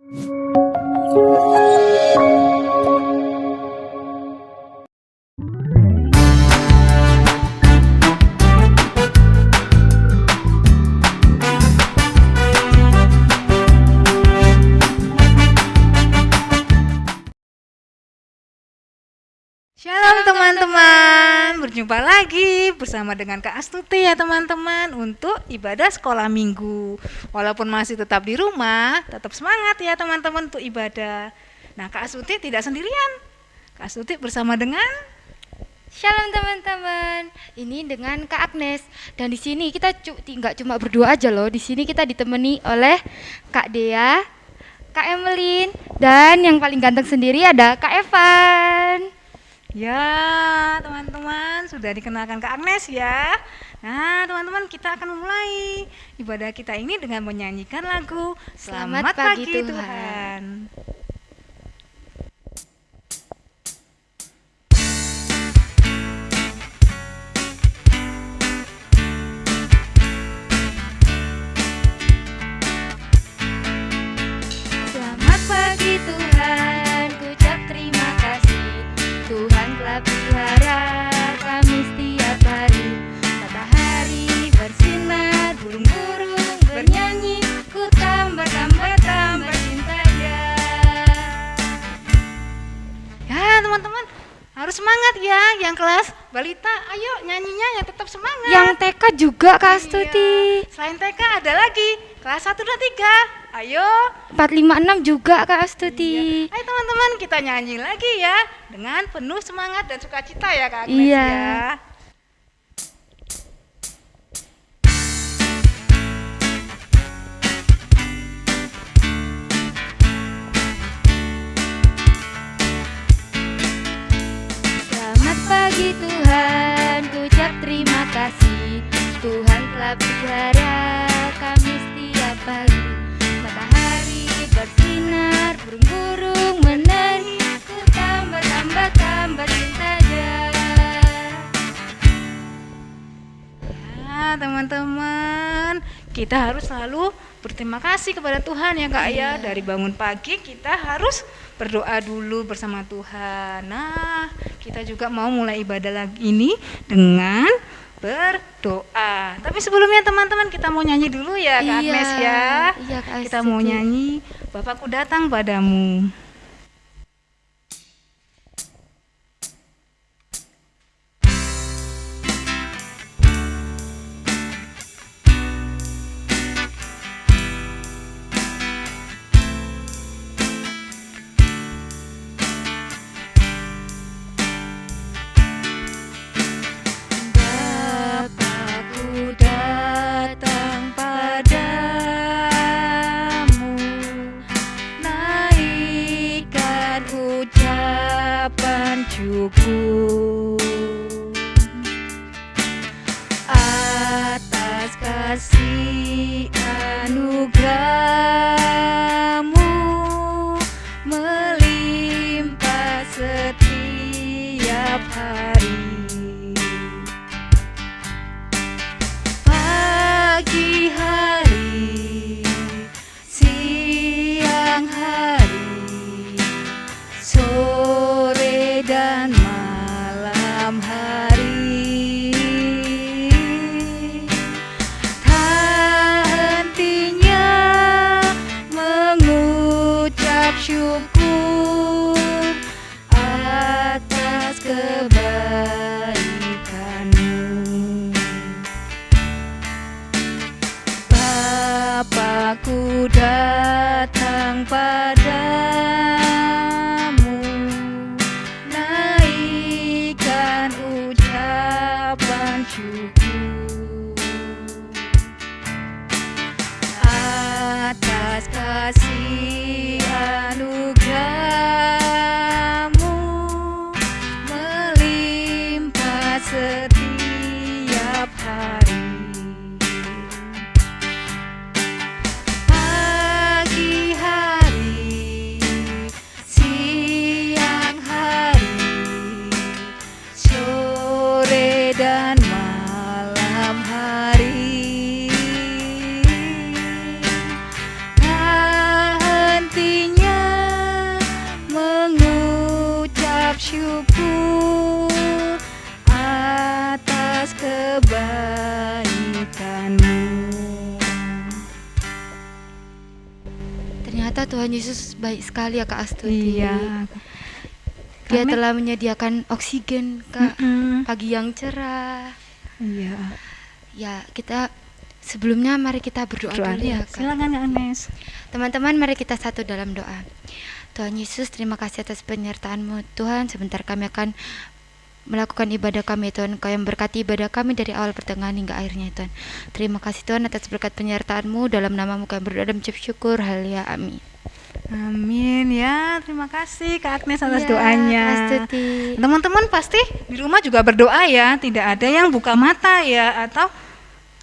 Shalom teman-teman, berjumpa lagi bersama dengan Kak Astuti ya teman-teman untuk ibadah sekolah minggu. Walaupun masih tetap di rumah, tetap semangat ya teman-teman untuk ibadah. Nah, Kak Astuti tidak sendirian. Kak Astuti bersama dengan Shalom teman-teman, ini dengan Kak Agnes. Dan di sini kita nggak cuma berdua aja loh. Di sini kita ditemani oleh Kak Dea, Kak Emelin, dan yang paling ganteng sendiri ada Kak Evan. ya teman-teman, sudah dikenalkan Kak Agnes ya. Nah teman-teman, kita akan memulai ibadah kita ini dengan menyanyikan lagu Selamat Pagi Tuhan. Tuhan. Selamat pagi Tuhan, ku ucap terima kasih. Tuhan telah pelihara kami setiap hari. Matahari bersinar, burung-burung bernyanyi, ku tambah cinta Dia. Ya teman-teman, harus semangat ya. Yang kelas balita, ayo nyanyinya yang tetap semangat. Yang TK juga Kak Astuti. Iya. Selain TK ada lagi kelas 1, 2, 3. Ayo. 456 juga Kak Astuti. Ayo teman-teman, kita nyanyi lagi ya dengan penuh semangat dan sukacita ya Kak Agnes Iya. ya. Selamat pagi Tuhan, ku ucap terima kasih. Tuhan telah pelihara kami setiap pagi. Matahari bersinar, burung-burung menari, ku tambah cinta Dia. Ya teman-teman, kita harus selalu berterima kasih kepada Tuhan ya Kak ya. Dari bangun pagi kita harus berdoa dulu bersama Tuhan. Nah, kita juga mau mulai ibadah lagi ini dengan berdoa. Tapi sebelumnya teman-teman, kita mau nyanyi dulu ya Kak Agnes ya. Iya Kak Kita mau Astuti. nyanyi Bapakku datang padamu. Bapakku datang padamu, naikkan ucapan syukur atas kasih anugerahmu melimpah setiap hari. Pagi hari, siang hari, sore dan malam hari, tak hentinya mengucap syukur atas kebaikanmu. Bapakku datang padamu, naikkan ucapan syukur atas kasih anugerahmu melimpah setiap hari. Pagi hari, siang hari, sore dan malam hari, tak henti bersyukur atas kebaikan-Mu. Ternyata Tuhan Yesus baik sekali ya Kak Astuti. Iya. Dia Kami- telah menyediakan oksigen Kak, pagi yang cerah. Iya. Ya, kita sebelumnya mari kita berdoa Doa dulu ya ya. Kak. Silakan Kak Agnes. Teman-teman, mari kita satu dalam doa. Tuhan Yesus, terima kasih atas penyertaan-Mu Tuhan. Sebentar kami akan melakukan ibadah kami Tuhan. Kau yang berkati ibadah kami dari awal pertengahan hingga akhirnya Tuhan. Terima kasih Tuhan atas berkat penyertaan-Mu. Dalam nama-Mu kami berdoa dan mengucap syukur. Haleluya, amin. Amin ya. Terima kasih Kak Agnes atas Ya, doanya. Kak Astuti. Teman-teman pasti di rumah juga berdoa ya. Tidak ada yang buka mata ya atau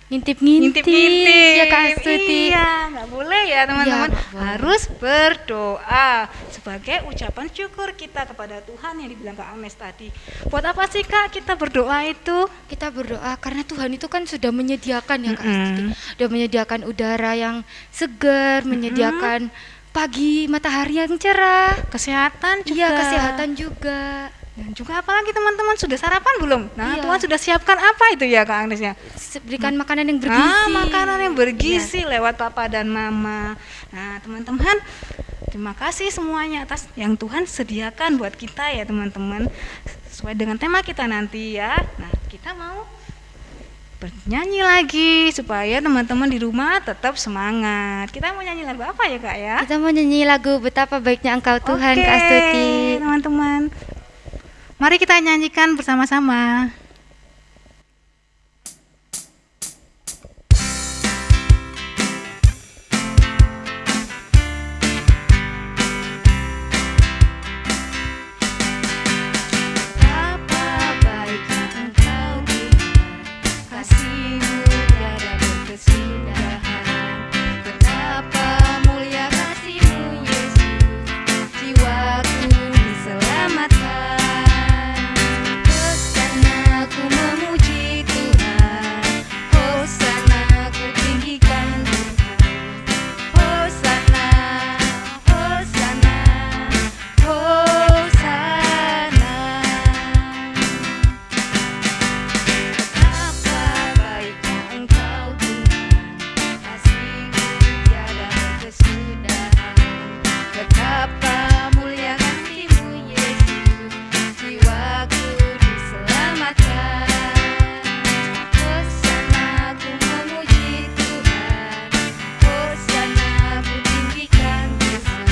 Ngintip-ngintip ya Kak Astuti. Iya, nggak boleh ya teman-teman. Iya, nggak boleh. Harus berdoa sebagai ucapan syukur kita kepada Tuhan yang dibilang Kak Agnes tadi. Buat apa sih Kak kita berdoa itu? Kita berdoa karena Tuhan itu kan sudah menyediakan ya Kak Astuti. Sudah menyediakan udara yang segar, menyediakan pagi matahari yang cerah. Kesehatan juga. Iya, kesehatan juga. Dan juga apalagi teman-teman sudah sarapan belum? Nah, Iya. Tuhan sudah siapkan apa itu ya Kak Agnes ya? Berikan makanan yang bergizi. Makanan yang bergizi lewat papa dan mama. Nah, teman-teman, terima kasih semuanya atas yang Tuhan sediakan buat kita ya teman-teman. Sesuai dengan tema kita nanti ya. Nah, kita mau bernyanyi lagi supaya teman-teman di rumah tetap semangat. Kita mau nyanyi lagu apa ya Kak ya? Kita mau nyanyi lagu Betapa Baiknya Engkau Tuhan, Oke, Kak Astuti. teman-teman. Mari kita nyanyikan bersama-sama. Betapa baiknya Engkau Tuhan, kasih-Mu tiada berkesudahan. Betapa mulia kasih-Mu Yesus, jiwaku diselamatkan. Hosana ku memuji Tuhan, Hosana ku tinggikan Tuhan. Hosana, Hosana, Hosana. Betapa baiknya Engkau Tuhan, kasih-Mu tiada berkesudahan. Betapa mulia kasih-Mu Yesus, jiwaku diselamatkan. Hosana ku memuji Tuhan, Hosana ku tinggikan Tuhan.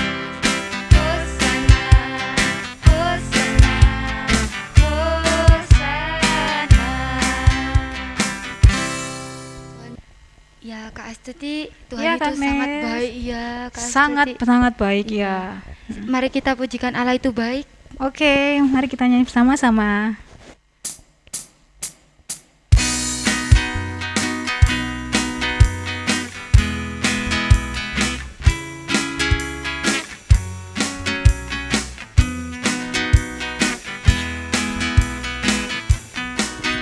Hosana, Hosana, Hosana. Ya Kak Astuti, Tuhan Ya, itu Kak sangat Nes. baik ya Kak Sangat Astuti. sangat baik ya. Mari kita pujikan Allah itu baik. Oke, mari kita nyanyi bersama-sama.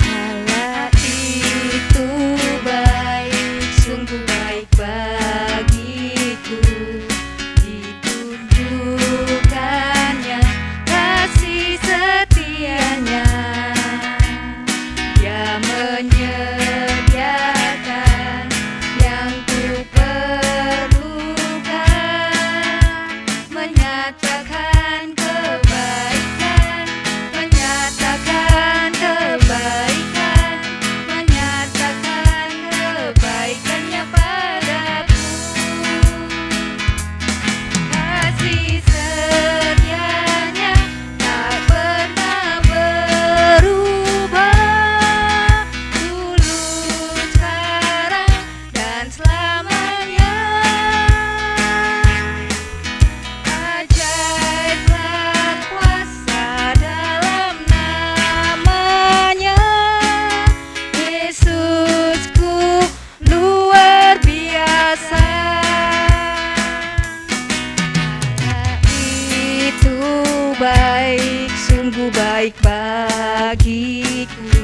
Allah itu baik, sungguh baik bagiku. Ditunjukkannya kasih setianya. Dia menyediakan yang ku perlukan, menyatakan kebaikan, menyatakan kebaikan, menyatakan kebaikannya padaku. Kasih setianya tak pernah berubah, dulu, sekarang, dan selamanya. Ajaiblah kuasa dalam namanya, Yesusku luar biasa. Allah itu baik, sungguh baik bagiku.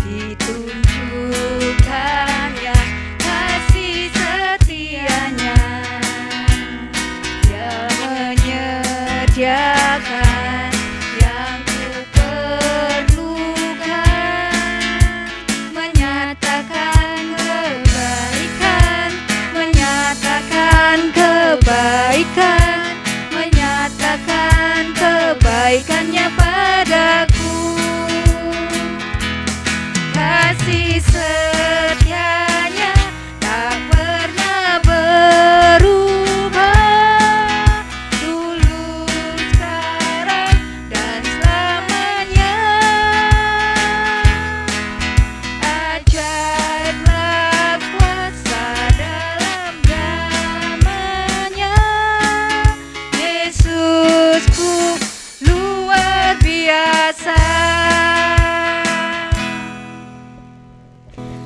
Ditunjukkannya kasih setianya. Dia menyediakan yang berikan, menyatakan kebaikannya padaku. Kasih setianya tak pernah berubah, dulu, sekarang, dan selamanya. Ajaiblah kuasa dalam namanya, Yesusku luar biasa.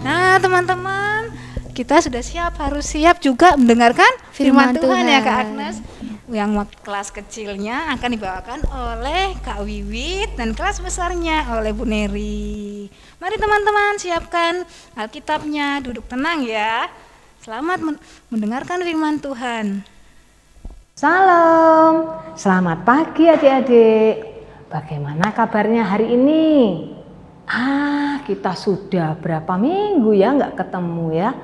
Nah teman-teman, kita sudah siap, harus siap juga mendengarkan firman Tuhan ya Kak Agnes. Yang kelas kecilnya akan dibawakan oleh Kak Wiwit dan kelas besarnya oleh Bu Neri. Mari teman-teman siapkan Alkitabnya, duduk tenang ya. Selamat mendengarkan firman Tuhan. Salam, selamat pagi adik-adik. Bagaimana kabarnya hari ini? Kita sudah berapa minggu ya nggak ketemu ya.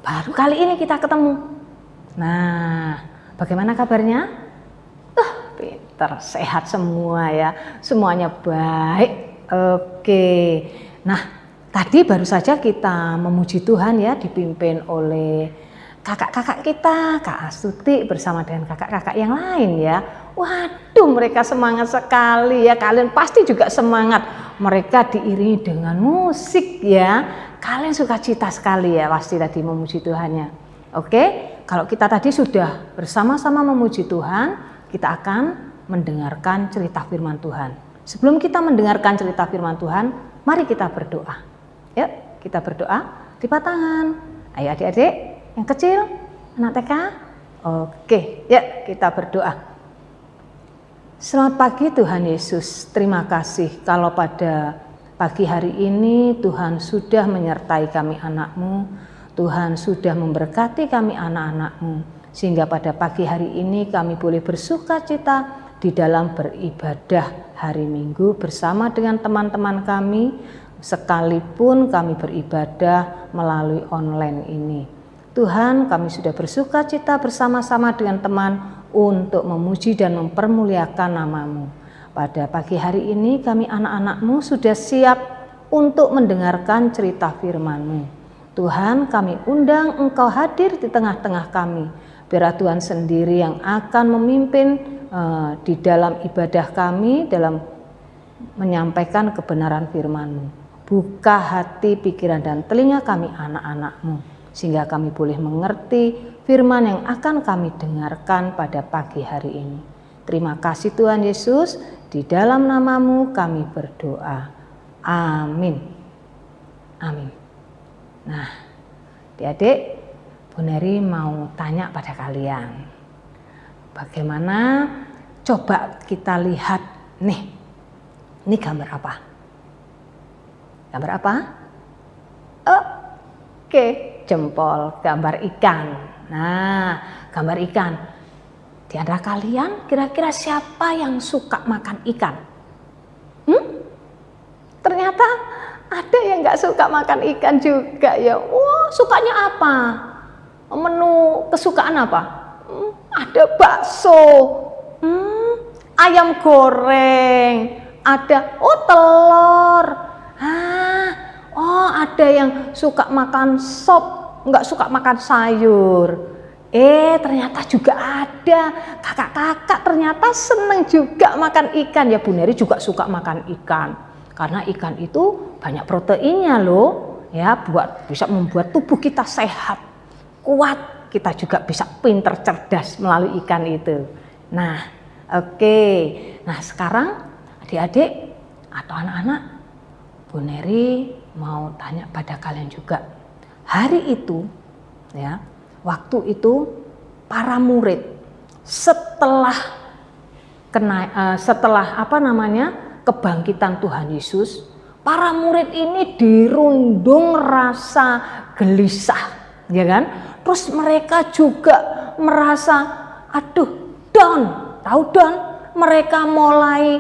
Baru kali ini kita ketemu. Nah, bagaimana kabarnya? Pinter, sehat semua ya. Semuanya baik. Oke. Nah, tadi baru saja kita memuji Tuhan ya, dipimpin oleh kakak-kakak kita, Kak Astuti bersama dengan kakak-kakak yang lain ya. Waduh, mereka semangat sekali ya. Kalian pasti juga semangat. Mereka diiringi dengan musik ya. Kalian sukacita sekali ya pasti tadi memuji Tuhannya. Oke, kalau kita tadi sudah bersama-sama memuji Tuhan, kita akan mendengarkan cerita firman Tuhan. Sebelum kita mendengarkan cerita firman Tuhan, mari kita berdoa. Yuk, kita berdoa. Lipat tangan. Ayo adik-adik yang kecil, anak TK. Oke, yuk kita berdoa. Selamat pagi Tuhan Yesus, terima kasih kalau pada pagi hari ini Tuhan sudah menyertai kami anak-Mu, Tuhan sudah memberkati kami anak-anak-Mu, sehingga pada pagi hari ini kami boleh bersuka cita di dalam beribadah hari Minggu bersama dengan teman-teman kami, sekalipun kami beribadah melalui online ini. Tuhan, kami sudah bersuka cita bersama-sama dengan teman untuk memuji dan mempermuliakan nama-Mu. Pada pagi hari ini kami anak-anak-Mu sudah siap untuk mendengarkan cerita firman-Mu. Tuhan, kami undang Engkau hadir di tengah-tengah kami. Biar Tuhan sendiri yang akan memimpin di dalam ibadah kami, dalam menyampaikan kebenaran firman-Mu. Buka hati, pikiran, dan telinga kami anak-anak-Mu, sehingga kami boleh mengerti firman yang akan kami dengarkan pada pagi hari ini. Terima kasih Tuhan Yesus, di dalam nama-Mu kami berdoa. Amin. Amin. Nah, adik-adik, Bu Neri mau tanya pada kalian. Bagaimana, coba kita lihat nih, ini gambar apa? Gambar apa? Oke, jempol, gambar ikan. Nah, gambar ikan. Di antara kalian kira-kira siapa yang suka makan ikan? Ternyata ada yang nggak suka makan ikan juga ya. Wah, sukanya apa? Menu kesukaan apa? Ada bakso, ayam goreng, ada telur. Ada yang suka makan sop, nggak suka makan sayur. Ternyata juga ada kakak-kakak ternyata seneng juga makan ikan ya. Bu Neri juga suka makan ikan karena ikan itu banyak proteinnya loh ya, bisa membuat tubuh kita sehat, kuat, kita juga bisa pinter cerdas melalui ikan itu. Nah, oke. Nah, sekarang adik-adik atau anak-anak, Bu Neri mau tanya pada kalian juga. Hari itu ya, waktu itu para murid setelah kebangkitan Tuhan Yesus, para murid ini dirundung rasa gelisah, ya kan? Terus mereka juga merasa down, tahu down? Mereka mulai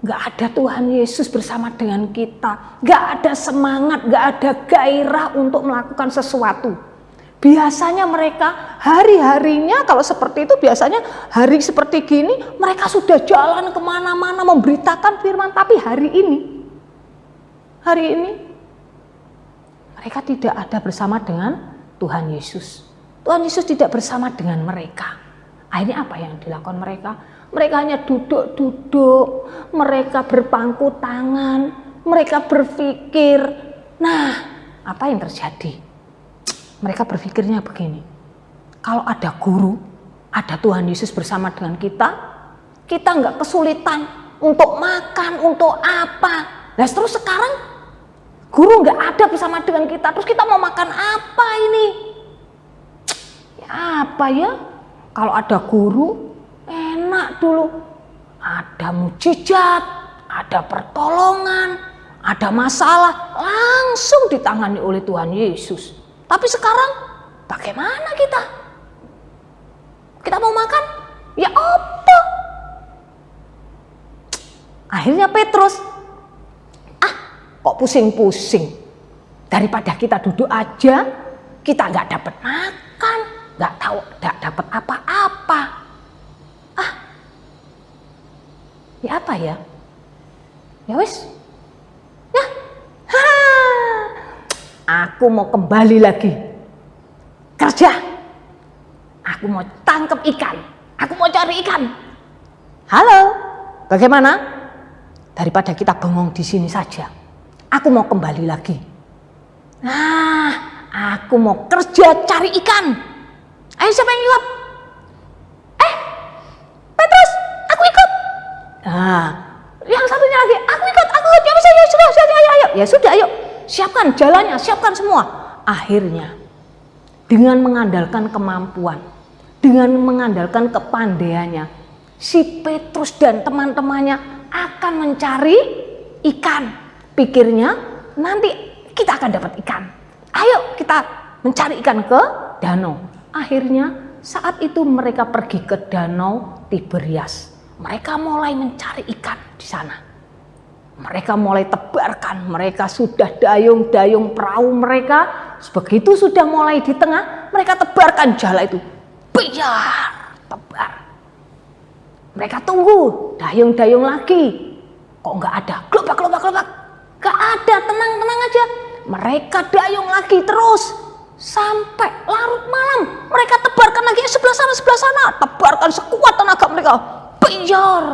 nggak ada Tuhan Yesus bersama dengan kita, nggak ada semangat, nggak ada gairah untuk melakukan sesuatu. Biasanya mereka hari-harinya kalau seperti itu, biasanya hari seperti gini mereka sudah jalan kemana-mana memberitakan firman. Tapi hari ini mereka tidak ada bersama dengan Tuhan Yesus. Tuhan Yesus tidak bersama dengan mereka. Akhirnya apa yang dilakukan mereka? Mereka hanya duduk-duduk, mereka berpangku tangan, mereka berpikir. Nah, apa yang terjadi? Mereka berpikirnya begini, kalau ada guru, ada Tuhan Yesus bersama dengan kita nggak kesulitan untuk makan, untuk apa. Nah terus sekarang guru nggak ada bersama dengan kita, terus kita mau makan apa ini? Ya apa ya, kalau ada guru enak dulu, ada mujizat, ada pertolongan, ada masalah langsung ditangani oleh Tuhan Yesus. Tapi sekarang bagaimana kita? Kita mau makan? Ya apa? Akhirnya Petrus, kok pusing-pusing? Daripada kita duduk aja, kita nggak dapat makan, nggak dapat apa-apa. Ya apa ya? Ya wis. Aku mau kembali lagi kerja. Aku mau tangkap ikan. Aku mau cari ikan. Halo, bagaimana? Daripada kita bengong di sini saja, aku mau kembali lagi. Nah, aku mau kerja cari ikan. Ayo siapa yang ikut? Petrus, aku ikut. Nah, yang satunya lagi, aku ikut. Ya bisa, ya sudah, ayo. Ya sudah, ayo. Siapkan jalannya, siapkan semua. Akhirnya dengan mengandalkan kemampuan, dengan mengandalkan kepandaiannya, si Petrus dan teman-temannya akan mencari ikan. Pikirnya nanti kita akan dapat ikan. Ayo kita mencari ikan ke danau. Akhirnya saat itu mereka pergi ke danau Tiberias. Mereka mulai mencari ikan di sana. Mereka mulai tebarkan, mereka sudah dayung-dayung perahu mereka. Begitu sudah mulai di tengah, mereka tebarkan jala itu. Biar tebar. Mereka tunggu, dayung-dayung lagi. Kok nggak ada? Gelobak. Nggak ada, tenang aja. Mereka dayung lagi terus. Sampai larut malam, mereka tebarkan lagi sebelah sana. Tebarkan sekuat tenaga mereka. Biar.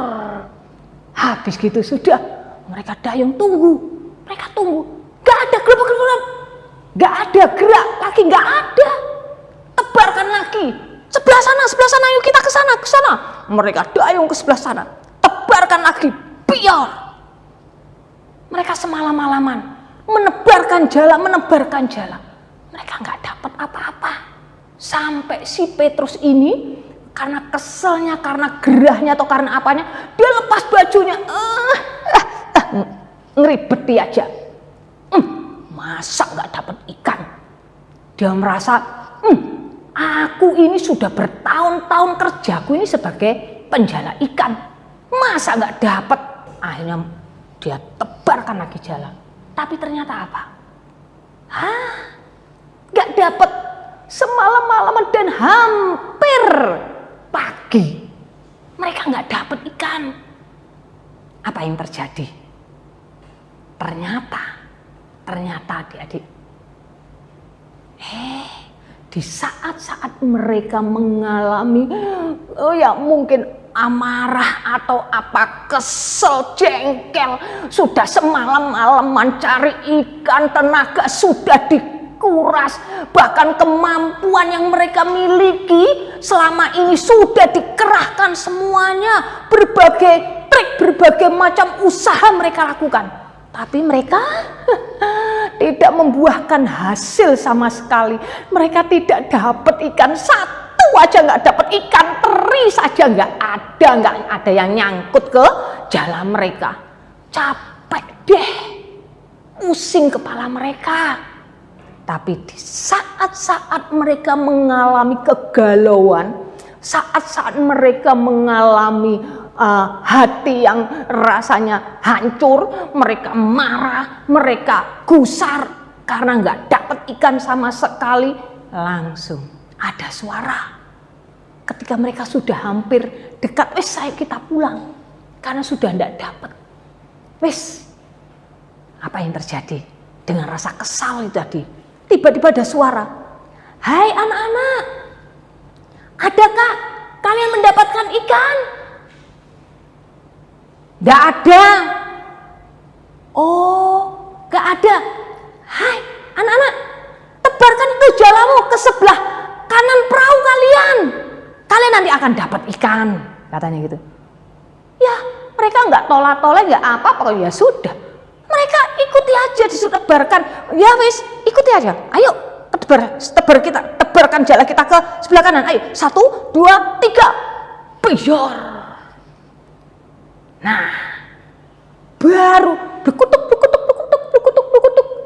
Habis gitu sudah. Mereka dayung tunggu. Gak ada gelap. Gak ada gerak lagi, gak ada. Tebarkan lagi. Sebelah sana, yuk kita ke sana. Mereka dayung ke sebelah sana. Tebarkan lagi. Biar. Mereka semalam-malaman menebarkan jala. Mereka gak dapat apa-apa. Sampai si Petrus ini karena keselnya, karena gerahnya atau karena apanya, dia lepas bajunya. Ngeribeti aja. Masa nggak dapat ikan? Dia merasa, aku ini sudah bertahun-tahun kerjaku ini sebagai penjala ikan. Masa nggak dapat? Akhirnya dia tebarkan lagi jala. Tapi ternyata apa? Nggak dapat. Semalam-malaman dan hampir pagi, mereka nggak dapat ikan. Apa yang terjadi? Ternyata adik-adik, di saat-saat mereka mengalami mungkin amarah atau apa, kesel, jengkel, sudah semalam-malaman cari ikan, tenaga sudah dikuras, bahkan kemampuan yang mereka miliki selama ini sudah dikerahkan semuanya, berbagai trik, berbagai macam usaha mereka lakukan. Tapi mereka tidak membuahkan hasil sama sekali. Mereka tidak dapat ikan, satu aja nggak dapat, ikan teri saja nggak ada yang nyangkut ke jala mereka. Capek deh, pusing kepala mereka. Tapi di saat-saat mereka mengalami kegalauan, saat-saat mereka mengalami hati yang rasanya hancur, mereka marah, mereka gusar karena nggak dapat ikan sama sekali. langsung ada suara. Ketika mereka sudah hampir dekat, wis saya kita pulang. Karena sudah tidak dapat. Wis, apa yang terjadi? Dengan rasa kesal itu tadi, tiba-tiba ada suara. Hai anak-anak, adakah kalian mendapatkan ikan? Tidak ada. Oh, gak ada. Hai anak-anak, tebarkan itu jalamu ke sebelah kanan perahu kalian. Kalian nanti akan dapat ikan, katanya gitu. Ya, mereka nggak tolak-tolak, nggak apa-apa, ya sudah. Mereka ikuti aja, disuruh tebarkan. Ya wis, ikuti aja. Ayo, tebarkan jala kita ke sebelah kanan. Ayo, 1, 2, 3, piyor. Nah, baru bekutuk.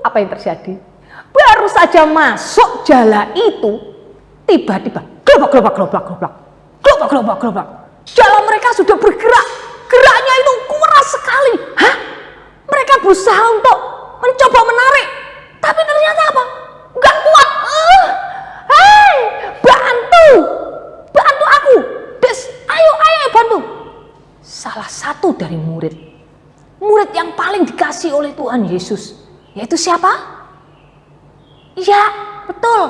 Apa yang terjadi? Baru saja masuk jala itu, tiba-tiba globak. Jala mereka sudah bergerak. Geraknya itu kuat sekali. Hah? Mereka berusaha untuk mencoba menarik, tapi ternyata apa? Enggak kuat. Hei, bantu aku. Des, ayo bantu. Salah satu dari murid yang paling dikasih oleh Tuhan Yesus, yaitu siapa? Ya, betul.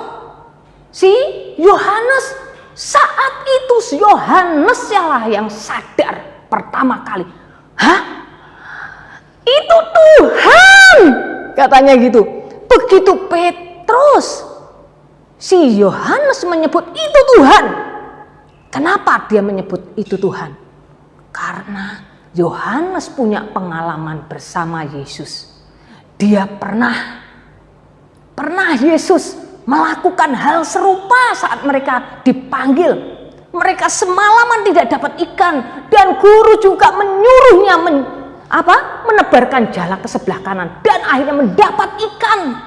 Si Yohanes. Saat itu si Yohanes yang sadar pertama kali. Hah? Itu Tuhan, katanya gitu. Begitu Petrus, si Yohanes menyebut itu Tuhan. Kenapa dia menyebut itu Tuhan? Karena Yohanes punya pengalaman bersama Yesus. Dia pernah Yesus melakukan hal serupa saat mereka dipanggil. Mereka semalaman tidak dapat ikan dan guru juga menyuruhnya menebarkan jala ke sebelah kanan dan akhirnya mendapat ikan.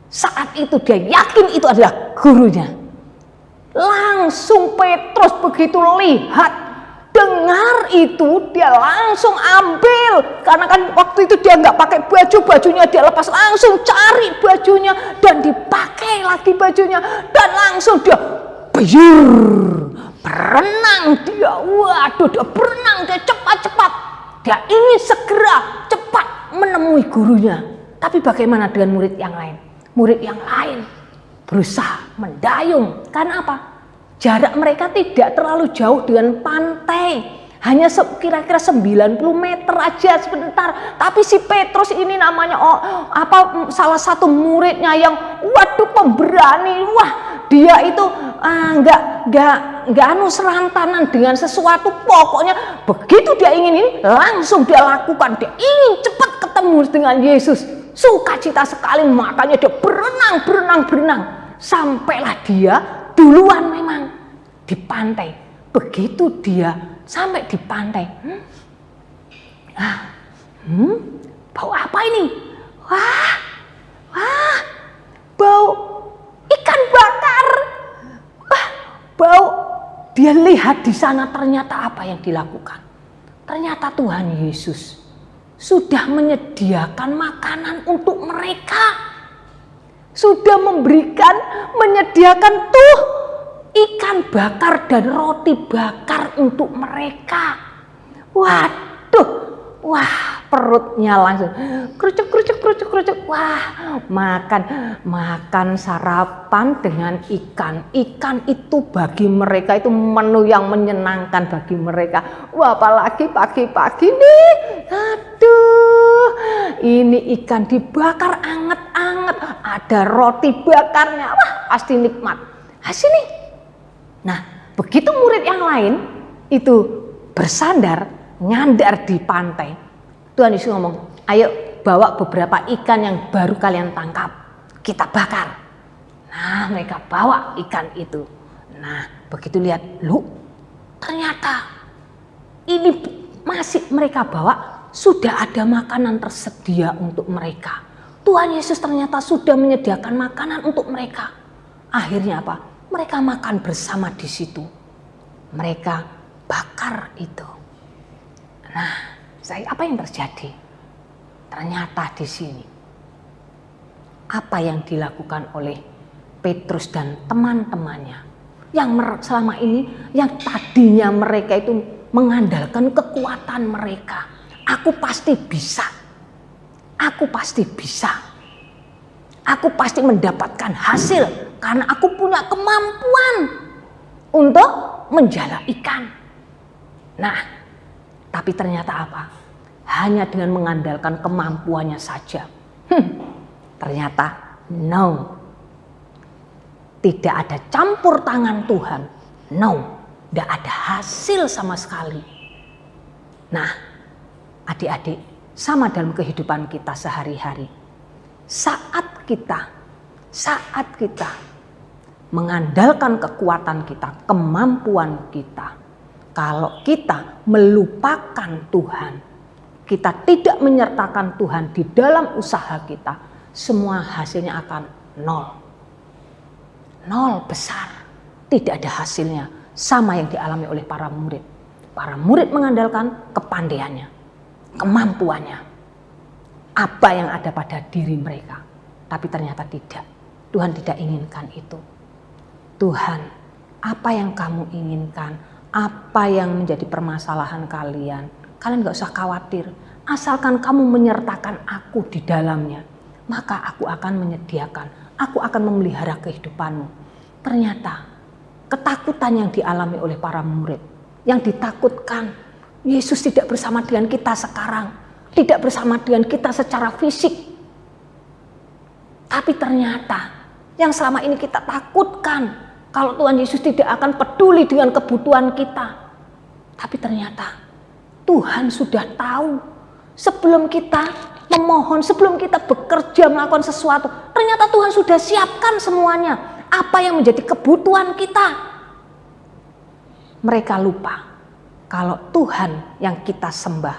Saat itu dia yakin itu adalah gurunya. Langsung Petrus begitu lihat, dengar itu, dia langsung ambil. Karena kan waktu itu dia nggak pakai bajunya dia lepas, langsung cari bajunya dan dipakai lagi bajunya dan langsung dia berenang dia. Waduh, dia berenang, dia cepat. Dia ingin segera cepat menemui gurunya. Tapi bagaimana dengan murid yang lain? Murid yang lain berusaha mendayung. Karena apa? Jarak mereka tidak terlalu jauh dengan pantai. Hanya kira-kira 90 meter aja sebentar. Tapi si Petrus ini namanya salah satu muridnya yang pemberani. Wah, dia itu nggak serantanan dengan sesuatu. Pokoknya begitu dia ingin ini, langsung dia lakukan. Dia ingin cepat ketemu dengan Yesus. Sukacita sekali, makanya dia berenang. Sampailah dia duluan memang di pantai. Begitu dia sampai di pantai, bau apa ini? Wah, bau ikan bakar. Wah, bau. Dia lihat di sana, ternyata apa yang dilakukan? Ternyata Tuhan Yesus sudah menyediakan makanan untuk mereka. Sudah menyediakan ikan bakar dan roti bakar untuk mereka. Waduh, perutnya langsung kerucuk. Wah, makan sarapan dengan ikan. Ikan itu bagi mereka itu menu yang menyenangkan bagi mereka. Wah, apalagi pagi-pagi nih. Aduh, ini ikan dibakar anget-anget, ada roti bakarnya. Wah, pasti nikmat. Sini. Nah, begitu murid yang lain itu bersandar, nyandar di pantai, Tuhan Yesus ngomong, ayo bawa beberapa ikan yang baru kalian tangkap, kita bakar. Nah, mereka bawa ikan itu. Nah, begitu lihat, ternyata ini masih mereka bawa, sudah ada makanan tersedia untuk mereka. Tuhan Yesus ternyata sudah menyediakan makanan untuk mereka. Akhirnya apa? Mereka makan bersama di situ. Mereka bakar itu. Nah, apa yang terjadi? Ternyata di sini apa yang dilakukan oleh Petrus dan teman-temannya yang selama ini, yang tadinya mereka itu mengandalkan kekuatan mereka. Aku pasti bisa. Aku pasti bisa. Aku pasti mendapatkan hasil karena aku punya kemampuan untuk menjala ikan. Nah, tapi ternyata apa? Hanya dengan mengandalkan kemampuannya saja. Ternyata no. Tidak ada campur tangan Tuhan. No, tidak ada hasil sama sekali. Nah, adik-adik, sama dalam kehidupan kita sehari-hari. Saat kita mengandalkan kekuatan kita, kemampuan kita, kalau kita melupakan Tuhan, kita tidak menyertakan Tuhan di dalam usaha kita, semua hasilnya akan nol. Nol besar, tidak ada hasilnya. Sama yang dialami oleh para murid. Para murid mengandalkan kepandaiannya, kemampuannya, apa yang ada pada diri mereka. Tapi ternyata tidak. Tuhan tidak inginkan itu. Tuhan, apa yang kamu inginkan, apa yang menjadi permasalahan kalian, kalian gak usah khawatir. Asalkan kamu menyertakan aku di dalamnya, maka aku akan menyediakan, aku akan memelihara kehidupanmu. Ternyata ketakutan yang dialami oleh para murid, yang ditakutkan, Yesus tidak bersama dengan kita sekarang, tidak bersama dengan kita secara fisik. Tapi ternyata yang selama ini kita takutkan, kalau Tuhan Yesus tidak akan peduli dengan kebutuhan kita. Tapi ternyata Tuhan sudah tahu sebelum kita memohon, sebelum kita bekerja melakukan sesuatu, ternyata Tuhan sudah siapkan semuanya. Apa yang menjadi kebutuhan kita. Mereka lupa kalau Tuhan yang kita sembah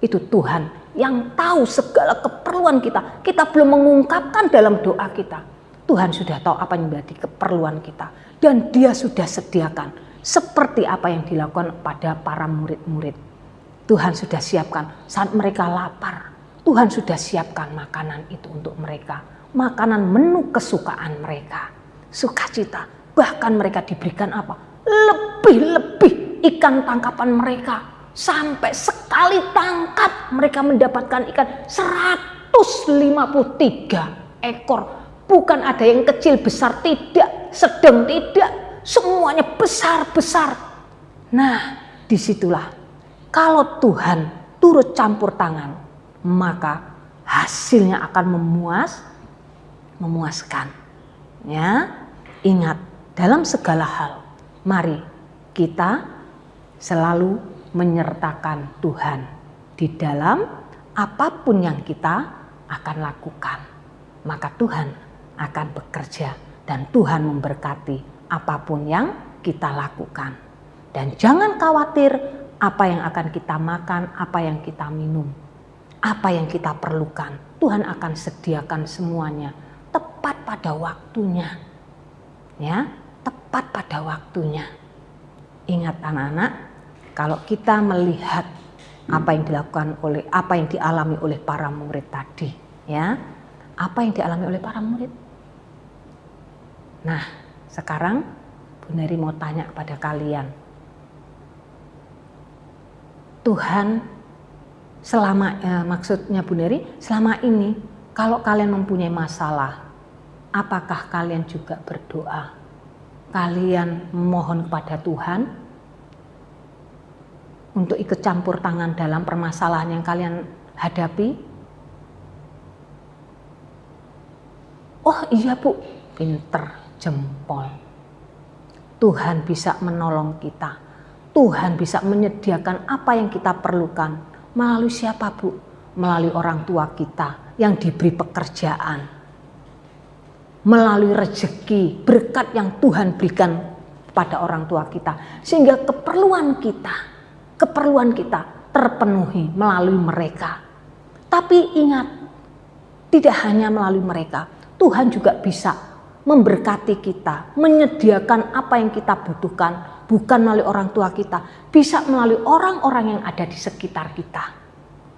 itu Tuhan yang tahu segala keperluan kita. Kita belum mengungkapkan dalam doa kita. Tuhan sudah tahu apa yang menjadi keperluan kita. Dan Dia sudah sediakan seperti apa yang dilakukan pada para murid-murid. Tuhan sudah siapkan saat mereka lapar. Tuhan sudah siapkan makanan itu untuk mereka. Makanan menu kesukaan mereka. Sukacita. Bahkan mereka diberikan apa? Lebih-lebih ikan tangkapan mereka. Sampai sekali tangkap mereka mendapatkan ikan 153 ekor. Bukan ada yang kecil besar, tidak, sedang tidak, semuanya besar-besar. Nah, disitulah kalau Tuhan turut campur tangan, maka hasilnya akan memuaskan. Ya, ingat dalam segala hal, mari kita selalu menyertakan Tuhan di dalam apapun yang kita akan lakukan. Maka Tuhan akan bekerja dan Tuhan memberkati apapun yang kita lakukan. Dan jangan khawatir apa yang akan kita makan, apa yang kita minum, apa yang kita perlukan. Tuhan akan sediakan semuanya tepat pada waktunya. Ya, tepat pada waktunya. Ingat anak-anak, kalau kita melihat apa yang dialami oleh para murid tadi, ya. Apa yang dialami oleh para murid? Nah, sekarang Bu Neri mau tanya kepada kalian. Tuhan maksudnya Bu Neri, selama ini kalau kalian mempunyai masalah, apakah kalian juga berdoa? Kalian memohon kepada Tuhan untuk ikut campur tangan dalam permasalahan yang kalian hadapi? Oh iya Bu, pinter, jempol. Tuhan bisa menolong kita. Tuhan bisa menyediakan apa yang kita perlukan. Melalui siapa Bu? Melalui orang tua kita yang diberi pekerjaan. Melalui rezeki, berkat yang Tuhan berikan pada orang tua kita. Sehingga keperluan kita terpenuhi melalui mereka. Tapi ingat, tidak hanya melalui mereka. Tuhan juga bisa memberkati kita, menyediakan apa yang kita butuhkan, bukan melalui orang tua kita, bisa melalui orang-orang yang ada di sekitar kita.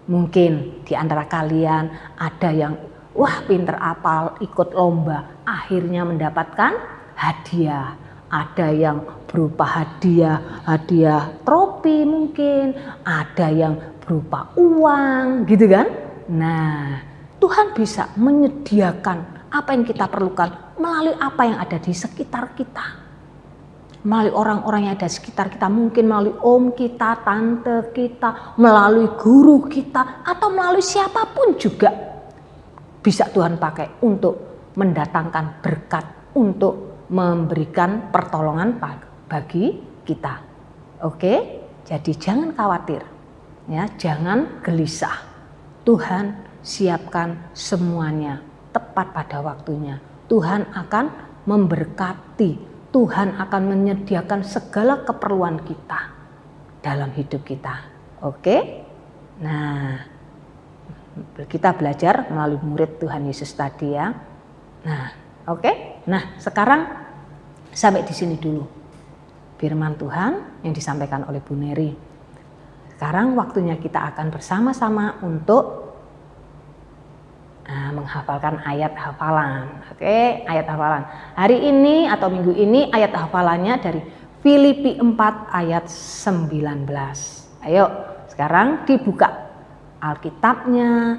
Mungkin di antara kalian ada yang wah pinter apal, ikut lomba, akhirnya mendapatkan hadiah. Ada yang berupa hadiah trofi mungkin, ada yang berupa uang gitu kan. Nah, Tuhan bisa menyediakan apa yang kita perlukan melalui apa yang ada di sekitar kita. Melalui orang-orang yang ada di sekitar kita, mungkin melalui om kita, tante kita, melalui guru kita, atau melalui siapapun juga bisa Tuhan pakai untuk mendatangkan berkat, untuk memberikan pertolongan bagi kita. Oke, jadi jangan khawatir, ya, jangan gelisah. Tuhan siapkan semuanya tepat pada waktunya. Tuhan akan memberkati. Tuhan akan menyediakan segala keperluan kita dalam hidup kita. Oke? Nah, kita belajar melalui murid Tuhan Yesus tadi ya. Nah, oke? Nah, sekarang sampai di sini dulu firman Tuhan yang disampaikan oleh Bu Neri. Sekarang waktunya kita akan bersama-sama untuk menghafalkan ayat hafalan. Oke, ayat hafalan. Hari ini atau minggu ini ayat hafalannya dari Filipi 4 ayat 19. Ayo, sekarang dibuka Alkitabnya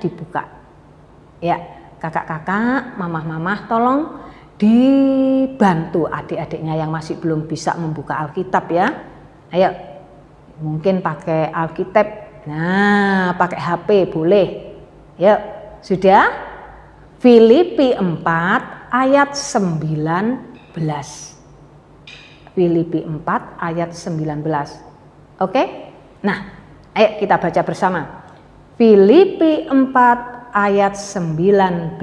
dibuka. Ya, kakak-kakak, mamah-mamah tolong dibantu adik-adiknya yang masih belum bisa membuka Alkitab ya. Ayo, mungkin pakai Alkitab. Nah, pakai HP boleh. Yuk, sudah? Filipi 4 ayat 19. Filipi 4 ayat 19. Oke? Nah, ayo kita baca bersama. Filipi 4 ayat 19.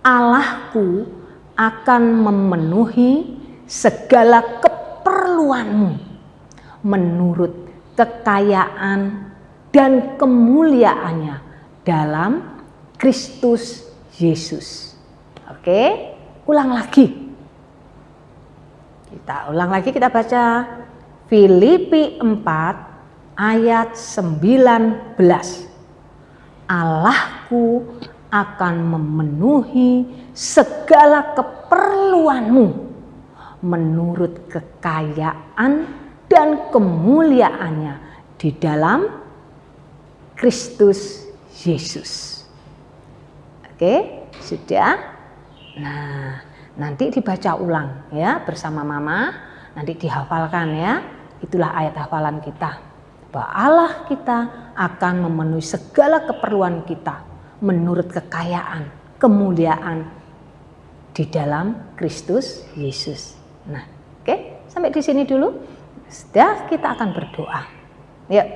Allahku akan memenuhi segala keperluanmu menurut kekayaan dan kemuliaannya dalam Kristus Yesus. Oke, ulang lagi. Kita ulang lagi, kita baca Filipi 4 ayat 19. Allahku akan memenuhi segala keperluanmu menurut kekayaan dan kemuliaannya di dalam Kristus Yesus. Oke, sudah? Nah, nanti dibaca ulang ya bersama mama, nanti dihafalkan ya. Itulah ayat hafalan kita. Bahwa Allah kita akan memenuhi segala keperluan kita menurut kekayaan, kemuliaan di dalam Kristus Yesus. Nah, oke, sampai di sini dulu. Sudah, kita akan berdoa. Yuk.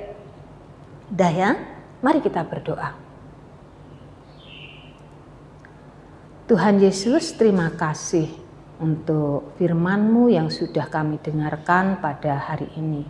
Udah ya? Mari kita berdoa. Tuhan Yesus, terima kasih untuk firman-Mu yang sudah kami dengarkan pada hari ini.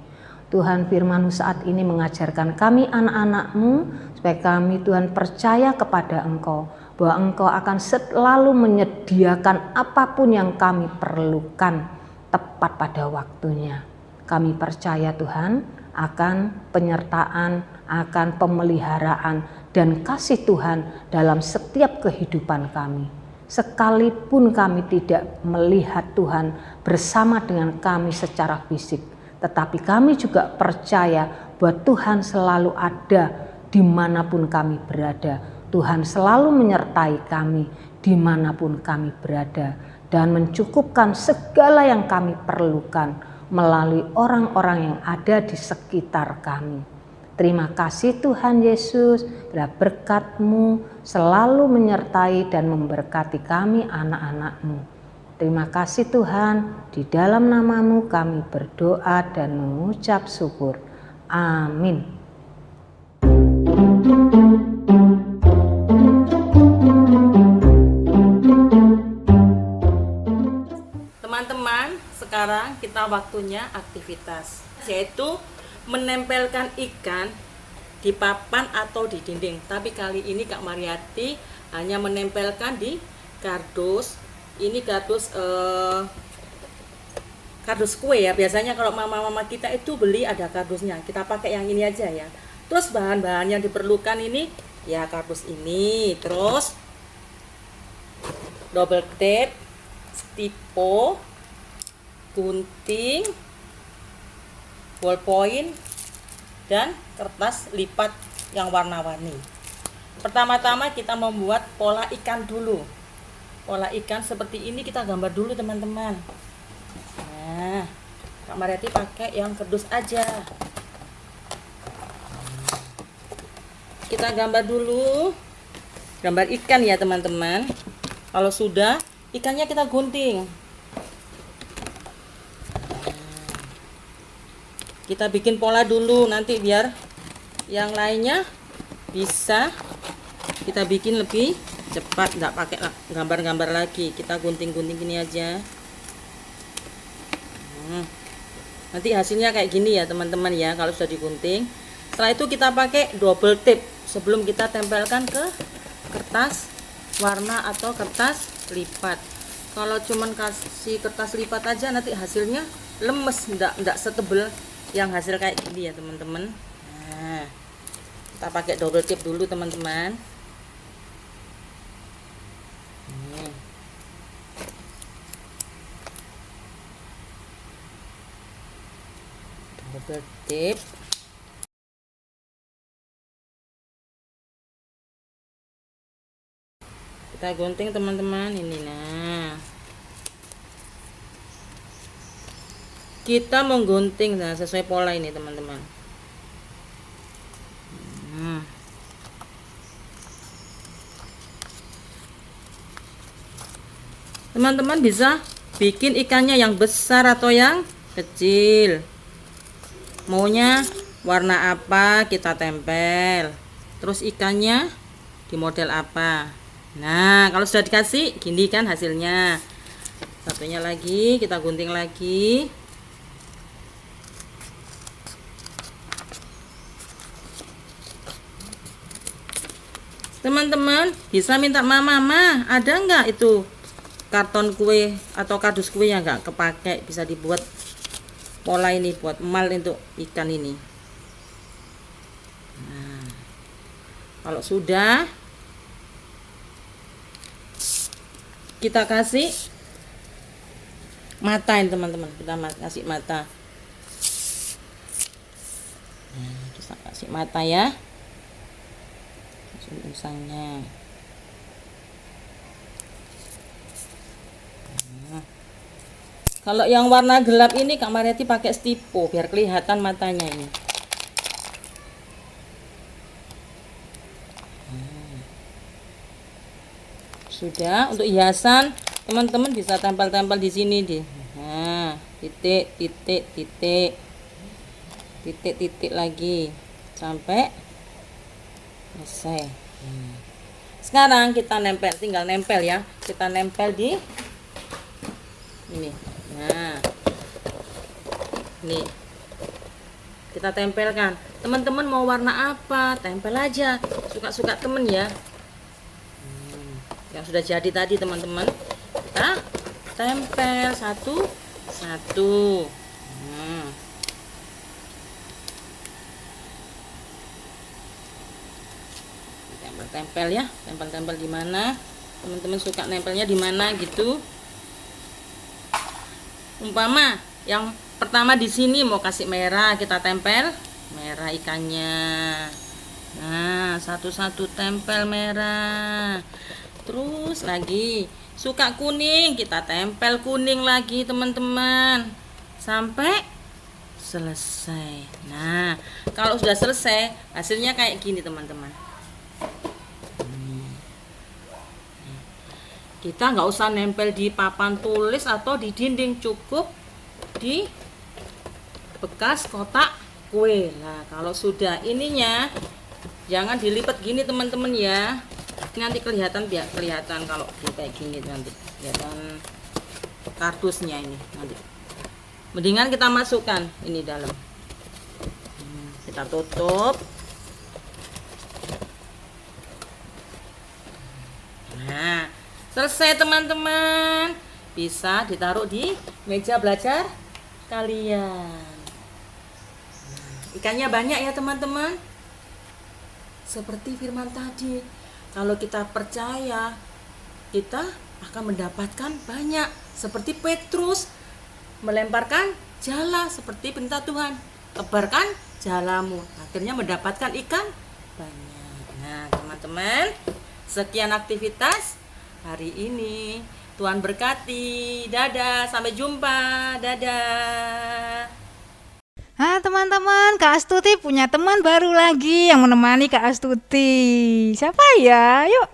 Tuhan, firman-Mu saat ini mengajarkan kami anak-anak-Mu supaya kami Tuhan percaya kepada Engkau, bahwa Engkau akan selalu menyediakan apapun yang kami perlukan tepat pada waktunya. Kami percaya Tuhan akan penyertaan, akan pemeliharaan dan kasih Tuhan dalam setiap kehidupan kami. Sekalipun kami tidak melihat Tuhan bersama dengan kami secara fisik, tetapi kami juga percaya bahwa Tuhan selalu ada dimanapun kami berada. Tuhan selalu menyertai kami dimanapun kami berada dan mencukupkan segala yang kami perlukan melalui orang-orang yang ada di sekitar kami. Terima kasih Tuhan Yesus, bila berkat-Mu selalu menyertai dan memberkati kami anak-anak-Mu. Terima kasih Tuhan, di dalam nama-Mu kami berdoa dan mengucap syukur. Amin. Teman-teman, sekarang kita waktunya aktivitas, yaitu menempelkan ikan di papan atau di dinding. Tapi kali ini Kak Mariati hanya menempelkan di kardus. Ini kardus kue ya. Biasanya kalau mama-mama kita itu beli ada kardusnya. Kita pakai yang ini aja ya. Terus bahan-bahan yang diperlukan ini ya kardus ini, terus double tape, stipo, gunting, ballpoint, dan kertas lipat yang warna-warni. Pertama-tama kita membuat pola ikan dulu. Pola ikan seperti ini kita gambar dulu teman-teman. Nah, Kak Mariati pakai yang kardus aja. Kita gambar dulu, gambar ikan ya teman-teman. Kalau sudah, ikannya kita gunting. Kita bikin pola dulu, nanti biar yang lainnya bisa kita bikin lebih cepat, nggak pakai gambar-gambar lagi. Kita gunting-gunting gini aja. Nanti hasilnya kayak gini ya teman-teman ya, kalau sudah digunting. Setelah itu kita pakai double tape sebelum kita tempelkan ke kertas warna atau kertas lipat. Kalau cuman kasih kertas lipat aja nanti hasilnya lemes, enggak setebel yang hasil kayak gini ya teman-teman. Nah, kita pakai double tape dulu teman-teman. Double tape. Kita gunting teman-teman, ini nah. Kita menggunting nah sesuai pola ini teman-teman. Teman-teman bisa bikin ikannya yang besar atau yang kecil. Maunya warna apa kita tempel. Terus ikannya di model apa. Nah, kalau sudah dikasih gini kan hasilnya. Satunya lagi kita gunting lagi. Teman-teman bisa minta mama, ada nggak itu karton kue atau kardus kue yang nggak kepake, bisa dibuat pola ini buat emal untuk ikan ini. Nah, kalau sudah kita kasih mata ini teman-teman, kita kasih mata. Nah, kita kasih mata ya. Usangnya. Nah, kalau yang warna gelap ini Kak Mariati pakai stipo biar kelihatan matanya ini. Sudah, untuk hiasan teman-teman bisa tempel-tempel di sini deh. Nah, titik lagi sampai selesai. Sekarang kita nempel, tinggal nempel ya. Kita nempel di ini. Nah, ini kita tempelkan. Teman-teman mau warna apa, tempel aja. Suka-suka temen ya. Yang sudah jadi tadi teman-teman, kita tempel satu-satu. Tempel ya, tempel-tempel di mana teman-teman suka nempelnya di mana gitu. Umpama yang pertama di sini mau kasih merah, kita tempel merah ikannya. Nah, satu-satu tempel merah. Terus lagi suka kuning, kita tempel kuning lagi teman-teman sampai selesai. Nah, kalau sudah selesai hasilnya kayak gini teman-teman. Kita nggak usah nempel di papan tulis atau di dinding, cukup di bekas kotak kue. Nah, kalau sudah ininya jangan dilipat gini teman-teman ya. Nanti kelihatan, biar kelihatan kalau kayak gini nanti kelihatan kardusnya ini nanti. Mendingan kita masukkan ini dalam. Kita tutup. Nah, selesai teman-teman. Bisa ditaruh di meja belajar kalian. Ikannya banyak ya teman-teman. Seperti firman tadi, kalau kita percaya, kita akan mendapatkan banyak. Seperti Petrus melemparkan jala seperti perintah Tuhan, tebarkan jalamu, akhirnya mendapatkan ikan banyak. Nah teman-teman, sekian aktivitas hari ini. Tuhan berkati. Dadah, sampai jumpa. Dadah. Nah teman-teman, Kak Astuti punya teman baru lagi yang menemani Kak Astuti. Siapa ya? Yuk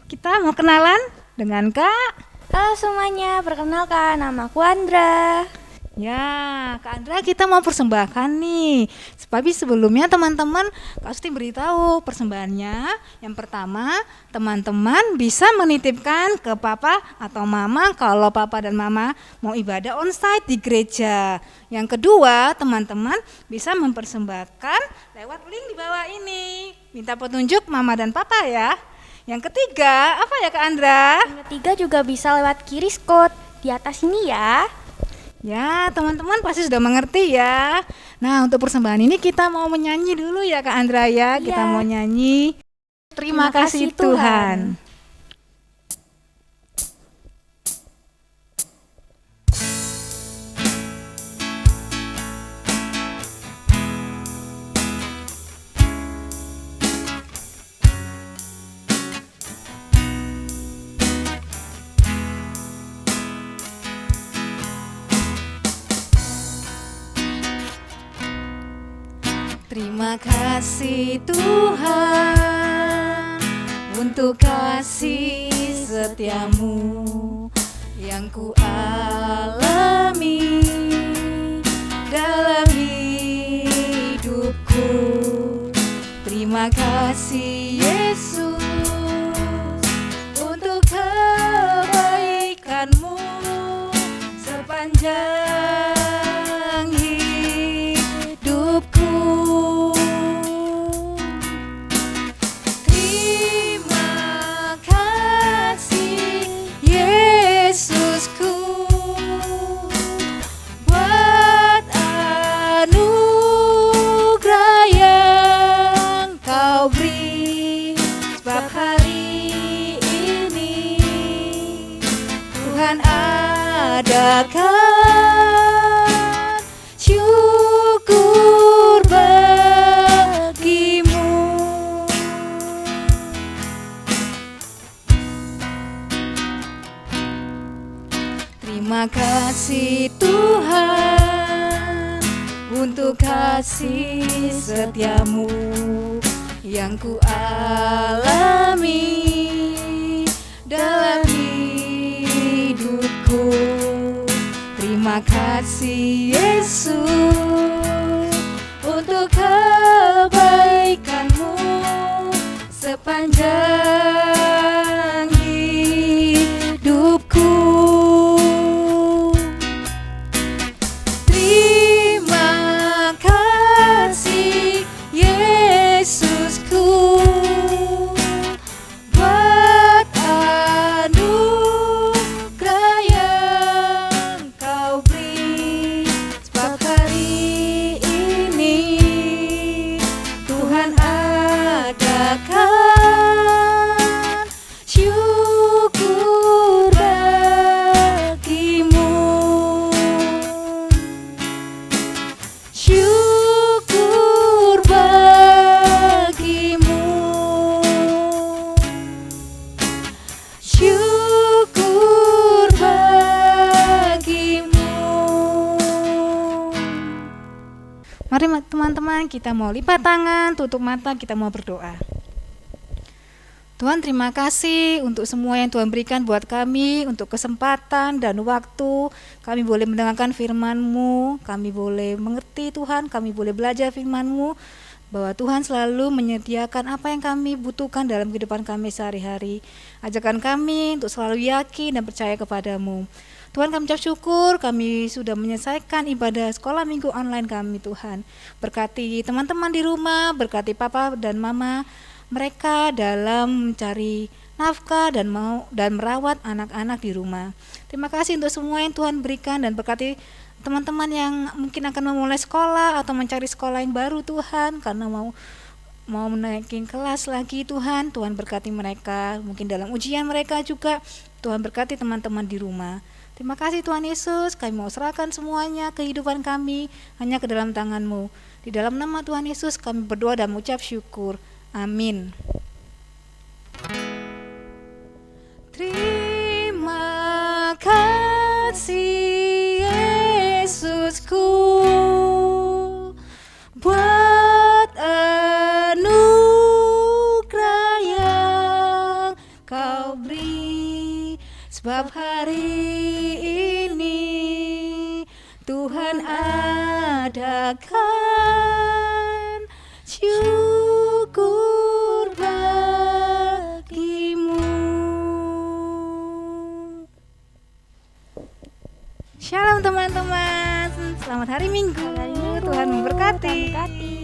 kita mau kenalan dengan Kak. Halo semuanya, perkenalkan namaku Andra. Ya, Kak Andra, kita mau persembahkan nih. Tapi sebelumnya teman-teman, Kak Astuti beritahu persembahannya. Yang pertama, teman-teman bisa menitipkan ke papa atau mama kalau papa dan mama mau ibadah onsite di gereja. Yang kedua, teman-teman bisa mempersembahkan lewat link di bawah ini. Minta petunjuk mama dan papa ya. Yang ketiga, apa ya Kak Andra? Yang ketiga juga bisa lewat QR code di atas ini ya. Ya, teman-teman pasti sudah mengerti ya. Nah, untuk persembahan ini kita mau menyanyi dulu ya Kak Andra ya. Kita mau nyanyi Terima kasih Tuhan. Terima kasih Tuhan untuk kasih setiamu yang ku alami dalam hidupku. Terima kasih Yesus untuk kebaikanmu sepanjang hidupku. Terima kasih Yesusku buat anugerah yang kau beri, sebab hari ini Tuhan adakan syukur bagimu. Terima kasih Tuhan untuk kasih setiamu yang ku alami dalam hidupku. Terima kasih Yesus untuk kebaikanmu sepanjang hidupku. Terima kasih Yesusku buat anugerah yang kau beri, sebab hari ini Tuhan adakan syukur bagimu. Syukur bagimu. Syukur bagimu. Mari teman-teman, kita mau lipat tangan, tutup mata, kita mau berdoa. Tuhan, terima kasih untuk semua yang Tuhan berikan buat kami, untuk kesempatan dan waktu kami boleh mendengarkan firman-Mu, kami boleh mengerti Tuhan, kami boleh belajar firman-Mu, bahwa Tuhan selalu menyediakan apa yang kami butuhkan dalam kehidupan kami sehari-hari. Ajarkan kami untuk selalu yakin dan percaya kepadamu. Tuhan, kami ucap syukur, kami sudah menyelesaikan ibadah sekolah minggu online kami Tuhan. Berkati teman-teman di rumah, berkati papa dan mama mereka dalam mencari nafkah dan merawat anak-anak di rumah. Terima kasih untuk semua yang Tuhan berikan dan berkati teman-teman yang mungkin akan memulai sekolah atau mencari sekolah yang baru Tuhan, karena mau mau menaikin kelas lagi Tuhan. Tuhan berkati mereka, mungkin dalam ujian mereka juga. Tuhan berkati teman-teman di rumah. Terima kasih Tuhan Yesus, kami mau serahkan semuanya kehidupan kami hanya ke dalam tangan-Mu. Di dalam nama Tuhan Yesus kami berdoa dan mengucap syukur. Amin. Terima kasih Yesusku buat anugerah yang Kau beri, sebab hari ini Tuhan adakan syukur bagimu. Shalom teman-teman, selamat hari Minggu. Tuhan memberkati.